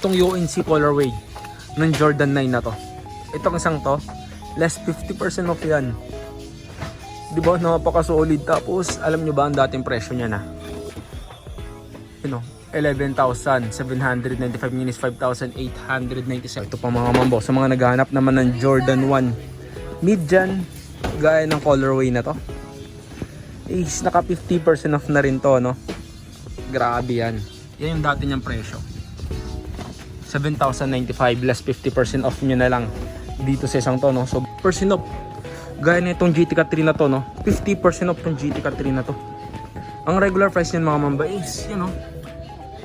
Itong UNC colorway ng Jordan 9 na to. Itong isang to, less 50% off yan. Di ba? Napaka-solid. Tapos, alam nyo ba ang dating presyo niya na? You know, 11,795 minus 5,897. Ito pa mga mambo. Sa mga naghahanap naman ng Jordan 1 mid-jan, gaya ng colorway na to, is naka 50% off na rin to, no? Grabe yan. Yan yung dati niyang presyo. 7,095 less 50% off nyo na lang dito sa isang to, no? So, percent off. Gaya na itong GT-Cat 3 na to, no? 50% off itong GT-Cat 3 na to. Ang regular price niyan mga mamba is, you know,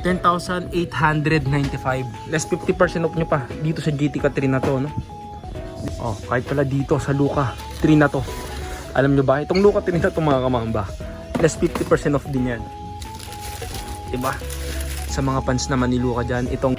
10,895 less 50% off nyo pa dito sa GT-Cat 3 na to, no? Oh, kahit pala dito sa Luka 3 na to. Alam nyo ba? Itong Luka 3 na to mga kamamba, less 50% off din yan. Diba? Sa mga fans naman ni Luka dyan, itong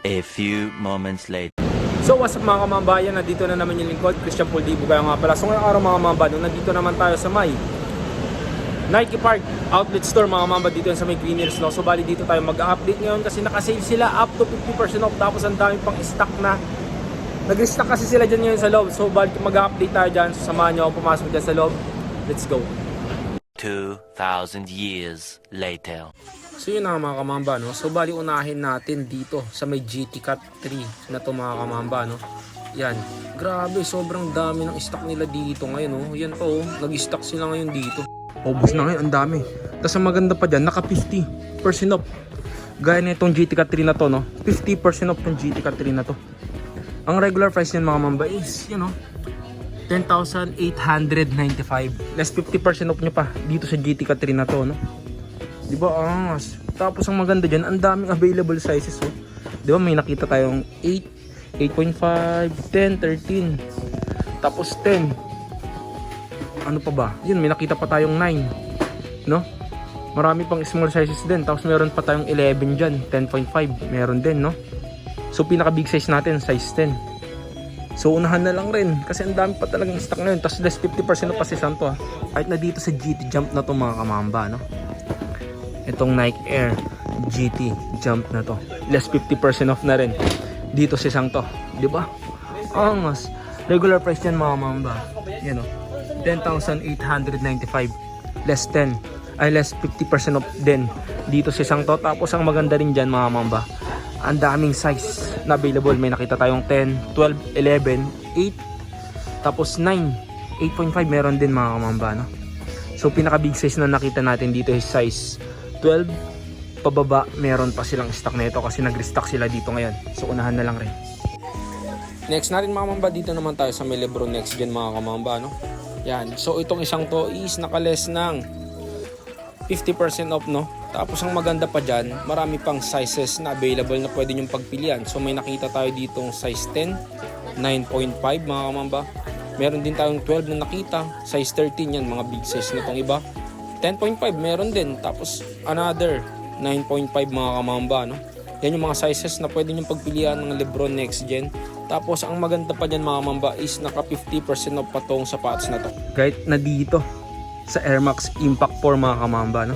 A few moments later. So what's up mga kamambayan, nandito na naman yung lingkod, Christian Puldibo kaya nga pala. So ngayong araw mga kamambayan, nandito naman tayo sa may Nike Park Outlet Store mga kamambayan, dito sa may Green Hills, no? So bali dito tayo mag-update ngayon kasi naka-sale sila up to 50% off. Tapos ang dami pang stock na nag-stock kasi sila dyan ngayon sa loob. So bali mag-update tayo dyan, so samahan nyo ako pumasok dyan sa loob. Let's go. 2,000 years later. So yun na mga kamamba, no? So bali unahin natin dito sa may GT-Cat 3 na to mga kamamba, no? Yan, grabe, sobrang dami ng stock nila dito ngayon, no? Yan po, nag-stock sila ngayon dito. Ubus na ngayon, ang dami. Tapos ang maganda pa dyan, naka 50% off. Gaya na itong GT-Cat 3 na to, no? 50% off itong GT-Cat 3 na to. Ang regular price niyan mga kamamba is, you know, 10,895 less 50% off nyo pa dito sa GT-Cat 3 na to, no? Diba angas? Tapos ang maganda dyan, ang daming available sizes, oh. Diba may nakita tayong 8, 8.5, 10, 13, tapos 10. Ano pa ba? Yun, may nakita pa tayong 9, no? Marami pang small sizes din. Tapos meron pa tayong 11 dyan, 10.5, meron din, no? So pinaka big size natin, size 10. So unahan na lang rin kasi ang dami pa talagang stock ngayon. Tapos less 50% pa si Santo, ha. Kahit na dito sa GT Jump na to mga kamamba, no? Itong Nike Air GT Jump na to, less 50% off na rin dito sa isang to, di ba? Angas. Regular price yan mga mamba, yan o, 10,895 less 10 ay less 50% off din dito sa isang to. Tapos ang maganda rin dyan mga mamba, ang daming size na available. May nakita tayong 10, 12, 11, 8, tapos 9, 8.5 meron din mga mamba, no? So pinaka big size na nakita natin dito is size 12 pababa. Meron pa silang stock na ito kasi nag-restock sila dito ngayon. So unahan na lang rin. Next natin mga kamamba, dito naman tayo sa may Lebron Next Gen mga kamamba, no? Yan. So itong isang to is nakaless ng 50% off, no? Tapos ang maganda pa dyan, marami pang sizes na available na pwede nyong pagpilian. So may nakita tayo ditong size 10, 9.5 mga kamamba. Meron din tayong 12 na nakita, size 13 yan, mga big size na itong iba. 10.5 meron din, tapos another 9.5 mga kamamba, no? Yan yung mga sizes na pwede nyo pagpilian ng Lebron Next Gen. Tapos ang maganda pa dyan mga kamamba is naka 50% off pa tong sapatos na to. Kahit na dito sa Air Max Impact 4 mga kamamba, no?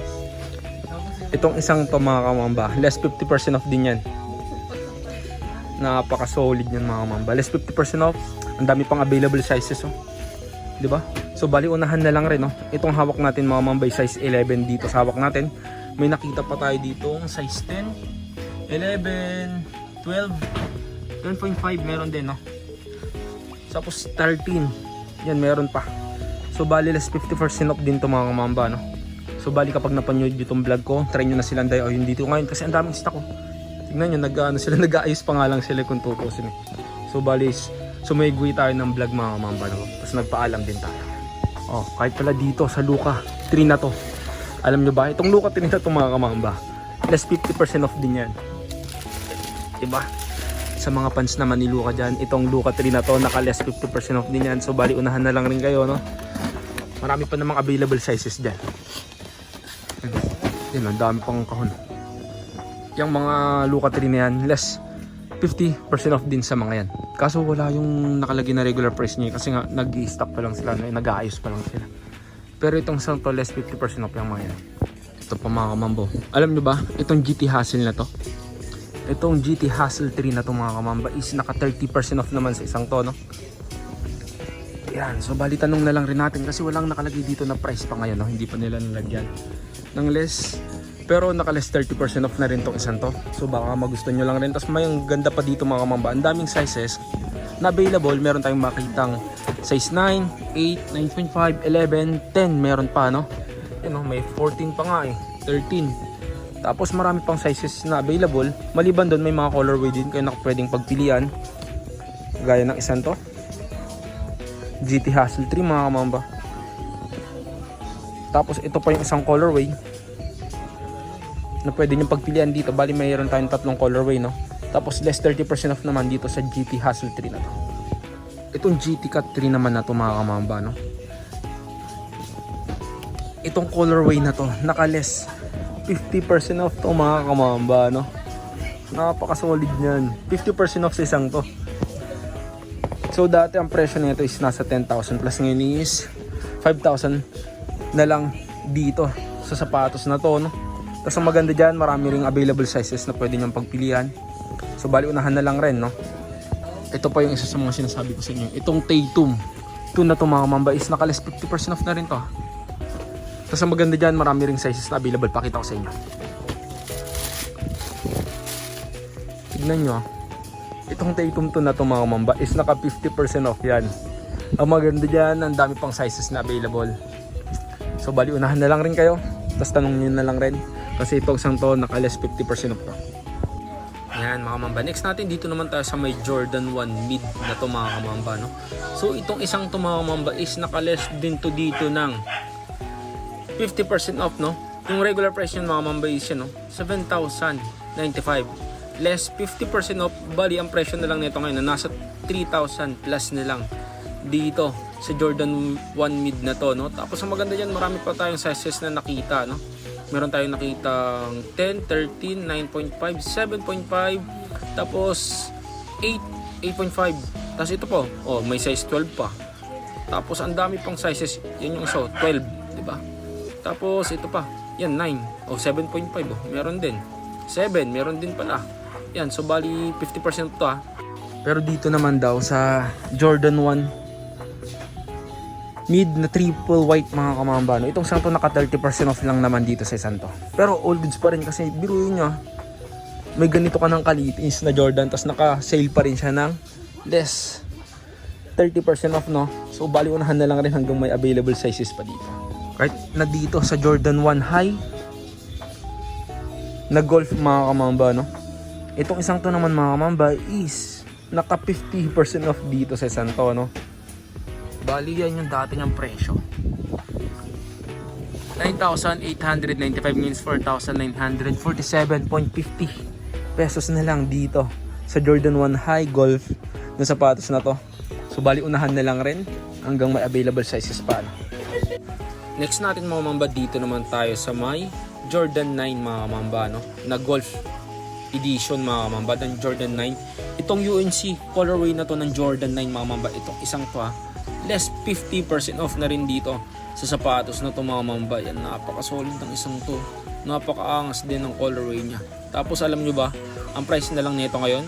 Itong isang to mga kamamba, less 50% off din yan. Napaka solid yan mga kamamba, less 50% off. Ang dami pang available sizes, oh. Diba? So bali unahan na lang rin, no? Itong hawak natin mga mambay size 11 dito sa hawak natin. May nakita pa tayo dito size 10, 11, 12, 10.5 meron din, no? Tapos 13, yan meron pa. So bali less 50% off din to mga mamba, no? So bali kapag napanood nyo itong vlog ko, try nyo na silang dayo yun dito ngayon kasi ang daming stock, oh. Tignan nyo, nag-aayos pa nga lang sila kung tutusin, eh. So bali sumigwi tayo ng vlog mga kamamba, no? Tapos nagpaalam din tayo. Oh, kahit pala dito sa Luka 3 na to, alam nyo ba? Itong Luka 3 na to mga kamamba, less 50% off din yan, diba? sa mga fans naman ni Luka dyan, itong Luka 3 na to, naka-less 50% off din yan. So bali unahan na lang rin kayo, no? Marami pa namang available sizes dyan. Yan, ang dami pang kahon. Yung mga Luka 3 na yan, less 50% off din sa mga yan. Kaso wala yung nakalagay na regular price niya kasi nga nag-i-stock pa lang sila, nag-aayos pa lang sila. Pero itong isang to, less 50% off yung mga yan. Ito pa mga kamambo. Alam nyo ba, itong GT Hassle na to, itong GT Hassle 3 na to mga kamamba is naka 30% off naman sa isang to, no? Yan, so bali tanong na lang rin natin kasi walang nakalagay dito na price pa ngayon, no? Hindi pa nila nalagyan ng less. Pero naka-less 30% off na rin tong isang to. So baka magustuhan nyo lang rin. Tapos may ganda pa dito mga kamamba. Ang daming sizes na available. Meron tayong makitang size 9, 8, 9.5, 11, 10. Meron pa, no? Yan, no? May 14 pa nga eh. 13. Tapos marami pang sizes na available. Maliban doon may mga colorway din kayo na pwedeng pagpilian. Gaya ng isang to. GT Hassle 3 mga kamamba. Tapos ito pa yung isang colorway na pwede nyo pagpilian dito. Bali mayroon tayong tatlong colorway, no? Tapos less 30% off naman dito sa GT Hassle 3 na to. Itong GT Cut 3 naman na to mga kamamba, no? Itong colorway na to, naka less 50% off to mga kamamba, no? Napaka-solid nyan. 50% off sa isang to. So dati ang presyo nito is nasa 10,000 plus, ngayon is 5,000 na lang dito sa sapatos na to, no? Tapos ang maganda dyan, marami ring available sizes na pwede nyong pagpilian. So bali unahan na lang rin, no? Ito pa yung isa sa mga sinasabi ko sa inyo. Itong Tatum 2 na to mga kamamba is naka less 50% off na rin to. Tapos ang maganda dyan, marami ring sizes na available. Pakita ko sa inyo. Tignan nyo, itong Tatum 2 na to mga kamamba is naka 50% off yan. Ang maganda dyan, ang dami pang sizes na available. So bali unahan na lang rin kayo. Tapos tanong nyo na lang rin. Kasi itong isang to, naka-less 50% off to. Yan mga kamamba. Next natin, dito naman tayo sa may Jordan 1 mid na to mga kamamba, no? So itong isang to mga kamamba is naka-less din to dito ng 50% off, no? Yung regular price yun mga kamamba is yun, no? 7,095. Less 50% off. Bali ang presyo na lang nito ngayon na nasa 3,000 plus na lang dito sa Jordan 1 mid na to, no? Tapos ang maganda dyan, marami pa tayong sizes na nakita, no? Meron tayong nakitang 10, 13, 9.5, 7.5, tapos 8, 8.5. Tapos ito po, oh, may size 12 pa. Tapos ang dami pang sizes, yan yung isa, 12, di ba? Tapos ito pa, yan 9, oh 7.5, oh, meron din. 7, meron din pala. Yan, so bali 50% to, ah. Pero dito naman daw sa Jordan 1 mid na triple white mga kamamba, no? Itong isang to naka 30% off lang naman dito sa isang to. Pero old goods pa rin kasi biruin nyo, may ganito ka ng kalitis na Jordan tapos naka sale pa rin siya ng less 30% off, no? So bali unahan na lang rin hanggang may available sizes pa dito. Right na dito sa Jordan 1 high na golf mga kamamba, no? Itong isang to naman mga kamamba is naka 50% off dito sa isang to, no? Bali yan yung dati niyang presyo. 9,895 means 4,947.50 pesos na lang dito sa Jordan 1 High Golf na sapatos na to. So bali unahan na lang rin hanggang may available sizes pa. Next natin mga mamba, dito naman tayo sa may Jordan 9 mga mamba, no? Na Golf Edition mga mamba ng Jordan 9. Itong UNC colorway na to ng Jordan 9 mga mamba, itong isang to, less 50% off na rin dito sa sapatos na to mga mamba. Yan, napaka-solid ng isang to. Napaka-angas din ng colorway niya. Tapos alam nyo ba, ang price na lang nito ngayon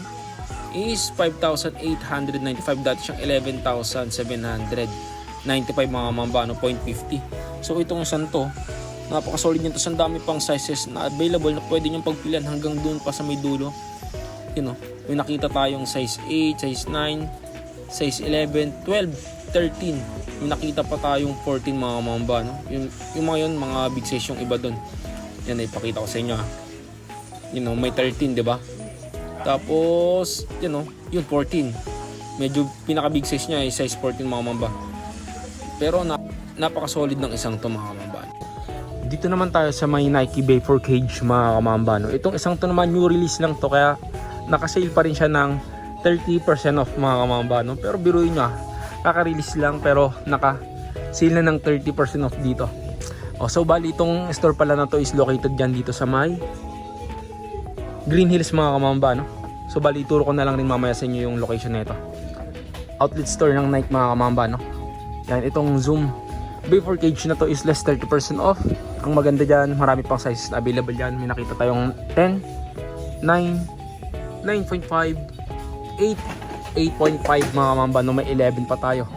is 5,895. Dati siyang 11,795 mga mamba, no? 0.50. So itong isang to, napaka-solid nito. Ang dami pang sizes na available na pwede nyo pagpilian hanggang doon pa sa may dulo. You know, may nakita tayong size 8, size 9, size 11, 12, 13. May nakita pa tayong 14 mga mamba, no? Yung mga yun, mga big size yung iba doon. Yan, ipakita ko sa inyo, ha? You know, may 13, di ba? Tapos, you know, yung 14. Medyo pinaka big size niya ay size 14 mga mamba. Pero napaka-solid ng isang to mga mamba. Dito naman tayo sa may Nike Vapor Cage mga kamamba, no? Itong isang to naman new release lang to, kaya naka-sale pa rin siya ng 30% off mga kamamba, no? Pero biruin nyo, kaka-release lang pero naka-sale na ng 30% off dito. So bali itong store pala na to is located dyan dito sa may Green Hills mga kamamba, no? So bali ituro ko na lang rin mamaya sa inyo yung location nito. Outlet store ng Nike mga kamamba, no? Yan, itong Zoom Before cage na to is less 30% off. Ang maganda dyan, marami pang sizes na available dyan. May nakita tayong 10, 9, 9.5, 8, 8.5 mga kamamba, no? May 11 pa tayo.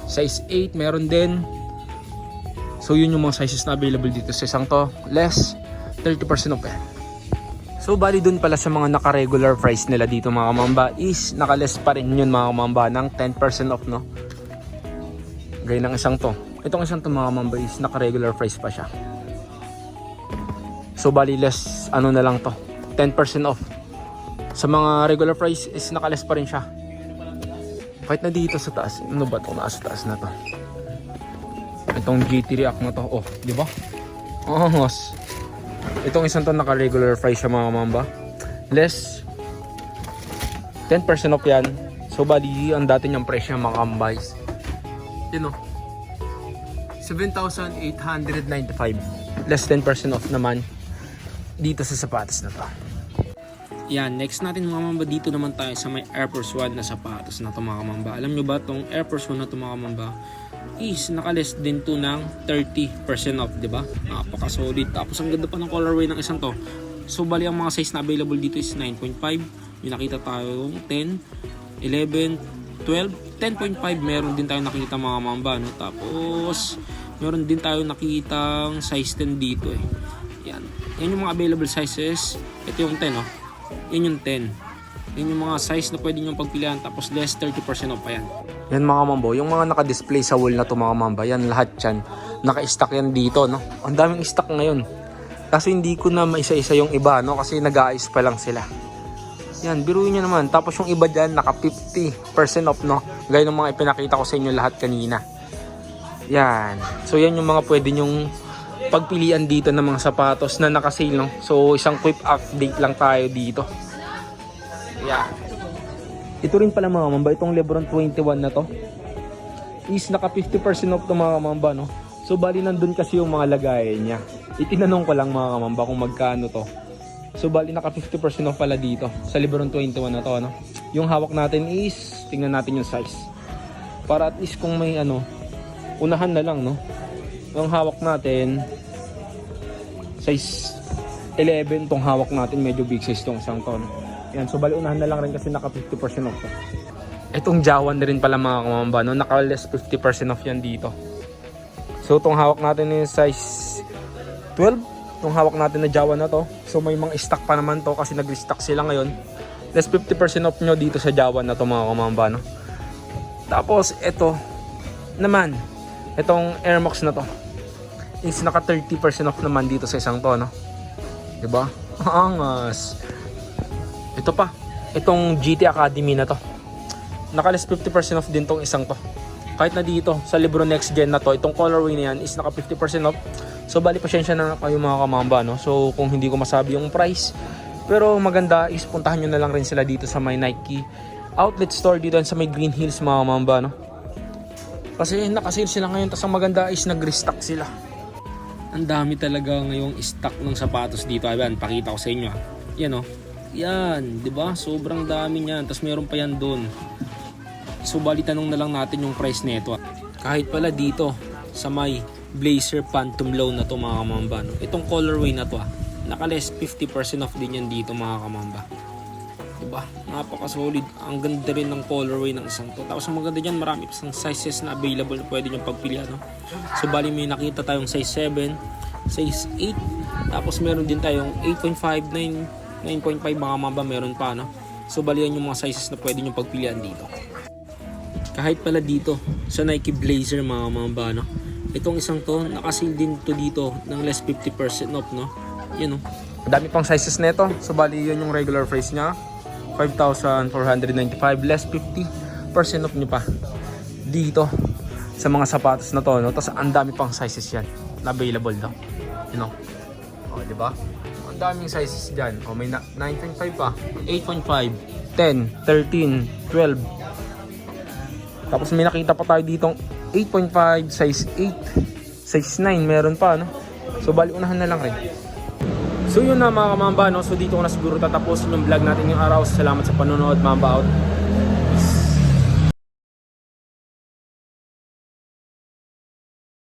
Size 8 meron din. So yun yung mga sizes na available dito sa isang to. Less 30% off yan. So bali dun pala sa mga naka-regular price nila dito mga kamamba is naka-less pa rin yun mga kamamba ng 10% off, no? Gaya ng isang to. Itong isang to mga kamamba is naka-regular price pa siya. So bali less ano na lang to, 10% off. Sa mga regular price is naka-less pa rin siya. Kahit na dito sa taas. Ano ba ito? Nasa taas na to. Itong GT React na to. Oh, di ba? Angos. Itong isang to naka-regular price siya mga kamamba. Less 10% off yan. So bali ang dati niyang presyo mga kamamba is yun o, 7,895. Less 10% off naman dito sa sapatos na to. Yan, next natin mga kamamba, dito naman tayo sa may Air Force 1 na sapatos na to mga kamamba. Alam nyo ba itong Air Force 1 na to mga kamamba is naka-less din to ng 30% off, di ba? Napaka-solid. Tapos ang ganda pa ng colorway ng isang to. So bali ang mga size na available dito is 9.5. May nakita tayong 10, 11, 12, 10.5 meron din tayo nakita mga mamba, no? Tapos meron din tayo nakitang size 10 dito eh. Yan. Yan yung mga available sizes. Ito yung 10, oh. Yan yung 10. Yan yung mga size na pwede nyo pagpilihan. Tapos less 30% off pa yan. Yan mga mambo, yung mga naka-display sa wall na to mga mamba, yan lahat yan. Naka-stock yan dito, no? Ang daming stock ngayon. Kaso hindi ko na maisa-isa yung iba, no? Kasi nag-aayos pa lang sila. Yan, biruin nyo naman. Tapos yung iba dyan, naka 50% off, no? Gaya ng mga ipinakita ko sa inyo lahat kanina. Yan. So yan yung mga pwede nyong pagpilian dito ng mga sapatos na naka-sale, no? So isang quick update lang tayo dito. Yan. Ito rin pala mga mamba, itong Lebron 21 na to is naka 50% off to mga mamba, no? So bali nandun kasi yung mga lagayan niya. Itinanong ko lang mga mamba kung magkano to. So bali naka 50% off pala dito sa Lebron 21 na to, no? Yung hawak natin is, tingnan natin yung size. Para at least kung may ano, unahan na lang, no? Yung hawak natin size 11 tong hawak natin, medyo big size tong isang to, no? Yan, so bali unahan na lang rin kasi naka 50% off to. Itong Jawan na rin pala mga kamamba, no? Naka less 50% off yan dito. So itong hawak natin is size 12. Itong hawak natin na Jawan na to. So may mga stock pa naman to kasi nag-restock sila ngayon. Less 50% off nyo dito sa Jawan na to mga kamamba, no? Tapos ito naman, itong Air Max na to is naka 30% off naman dito sa isang to, no? Diba? Angas. Ito pa, itong GT Academy na to, naka less 50% off din tong isang to. Kahit na dito sa Lebron Next Gen na to, itong colorway na yan is naka 50% off. So bali pasensya na kayo mga kamamba, no? So kung hindi ko masabi yung price, pero maganda is puntahan nyo na lang rin sila dito sa may Nike outlet store dito sa may Green Hills mga kamamba, no? Kasi nakasale sila ngayon, tas ang maganda is nag-restock sila. Ang dami talaga ngayong stock ng sapatos dito. Ayan, pakita ko sa inyo. Yan, oh. Yan, 'di ba? Sobrang dami niyan. Tas meron pa yan doon. So bali tanong na lang natin yung price nito. Kahit pala dito sa may Blazer Phantom Low na to mga kamamba, no? Itong colorway na to, naka-less 50% off din yan dito mga kamamba. Diba? Napaka-solid. Ang ganda rin ng colorway ng isang to. Tapos ang maganda dyan, marami pa sizes na available na pwede nyo pagpilian, no? So bali may nakita tayong size 7, size 8, tapos meron din tayong 8.5, 9.5 mga kamamba, meron pa, no? So bali yan yung mga sizes na pwede nyo pagpilian dito. Kahit pala dito sa Nike Blazer mga kamamba, no? Itong isang to, naka-sale din to dito ng less 50% off, no? Yan, no? Dami pang sizes nito. So bali yun yung regular price niya, 5,495, less 50% off nyo pa dito sa mga sapatos na to, no? Tapos ang dami pang sizes yan na available daw, you know? O, diba? Ang daming sizes dyan. O, may 9.5 pa, 8.5, 10, 13, 12. Tapos may nakita pa tayo ditong 8.5, size 8, size 9 meron pa, no? So bali unahan na lang rin. So yun na mga kamamba, no? So dito ko na siguro tatapusin yung vlog natin yung araw. Salamat sa panonood, Mamba out.